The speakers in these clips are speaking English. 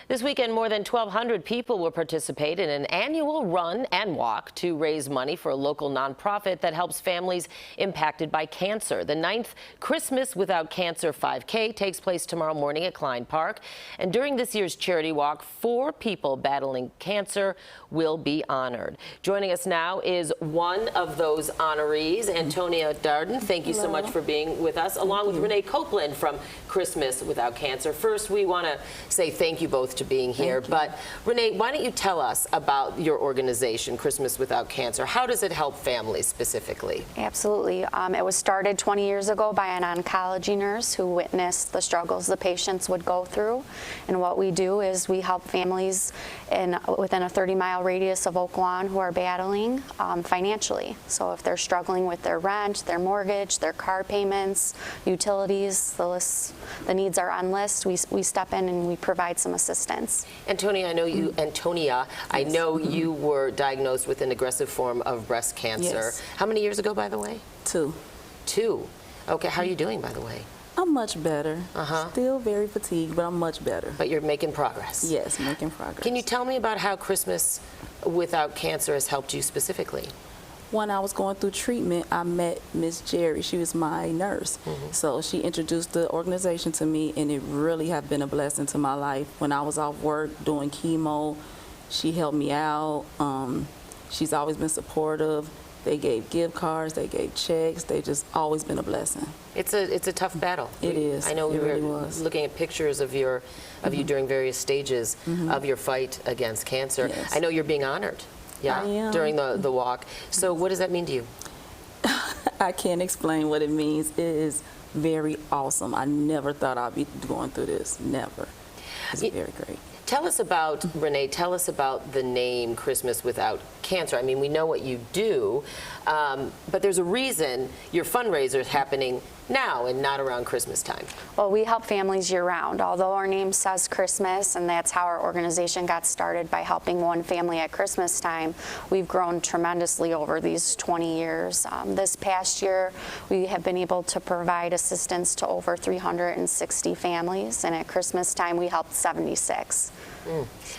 This weekend, more than 1,200 people will participate in an annual run and walk to raise money for a local nonprofit that helps families impacted by cancer. The 9th Christmas Without Cancer 5K takes place tomorrow morning at Klein Park. And during this year's charity walk, 4 people battling cancer will be honored. Joining us now is one of those honorees, Antonia Darden. Thank you so much for being with us, along with Renee Copeland from Christmas Without Cancer. First, we want to say thank you both to being here. But Renee, why don't you tell us about your organization, Christmas Without Cancer? How does it help families specifically? Absolutely. It was started 20 years ago by an oncology nurse who witnessed the struggles the patients would go through. And what we do is we help families within a 30-mile radius of Oak Lawn who are battling financially. So if they're struggling with their rent, their mortgage, their car payments, utilities, the needs are on list, we step in and we provide some assistance. Antonia, I know you were diagnosed with an aggressive form of breast cancer. Yes. How many years ago, by the way? 2. 2. Okay, how are you doing, by the way? I'm much better. Still very fatigued, but I'm much better. But you're making progress. Yes, making progress. Can you tell me about how Christmas Without Cancer has helped you specifically? When I was going through treatment, I met Miss Jerry. She was my nurse. So she introduced the organization to me, and it really has been a blessing to my life. When I was off work doing chemo, she helped me out. She's always been supportive. They gave gift cards, they gave checks. They just always been a blessing. It's a tough battle. It is. I know we really were looking at pictures of you during various stages of your fight against cancer. Yes. I know you're being honored. Yeah, I am. during the walk. So what does that mean to you? I can't explain what it means. It is very awesome. I never thought I'd be going through this. Never. It's very great. Tell us about, Renee, tell us about the name Christmas Without Cancer. I mean, we know what you do, but there's a reason your fundraiser is happening now and not around Christmas time. Well, we help families year-round. Although our name says Christmas, and that's how our organization got started, by helping one family at Christmas time, we've grown tremendously over these 20 years. This past year, we have been able to provide assistance to over 360 families, and at Christmas time, we helped 76.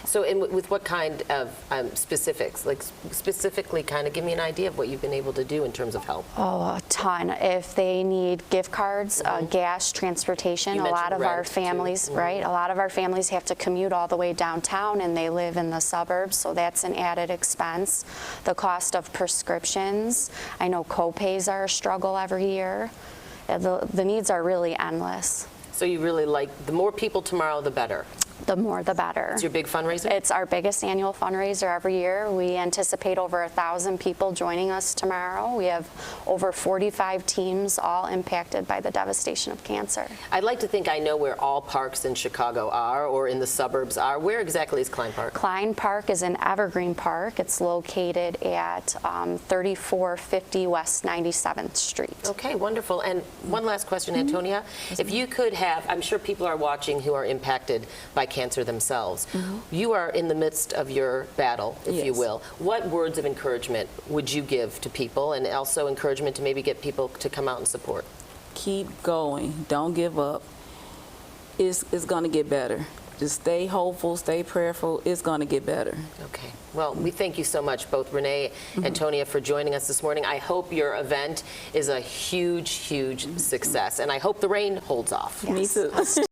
So with what kind of specifics? Like specifically kind of give me an idea of what you've been able to do in terms of help. Oh, a ton. If they need gift cards, gas, transportation, a lot of our families, right? A lot of our families have to commute all the way downtown and they live in the suburbs, so that's an added expense. The cost of prescriptions. I know co-pays are a struggle every year. The needs are really endless. So you really like, the more people tomorrow, the better. The more, the better. It's your big fundraiser? It's our biggest annual fundraiser every year. We anticipate over 1,000 people joining us tomorrow. We have over 45 teams, all impacted by the devastation of cancer. I'd like to think I know where all parks in Chicago are, or in the suburbs are. Where exactly is Klein Park? Klein Park is in Evergreen Park. It's located at 3450 West 97th Street. Okay, wonderful. And one last question, Antonia. If you could have, I'm sure people are watching who are impacted by cancer themselves. You are in the midst of your battle, if you will. What words of encouragement would you give to people, and also encouragement to maybe get people to come out and support? Keep going. Don't give up. It's going to get better. Just stay hopeful, stay prayerful. It's going to get better. Okay. Well, we thank you so much, both Renee and Antonia, for joining us this morning. I hope your event is a huge, huge success, and I hope the rain holds off. Me too.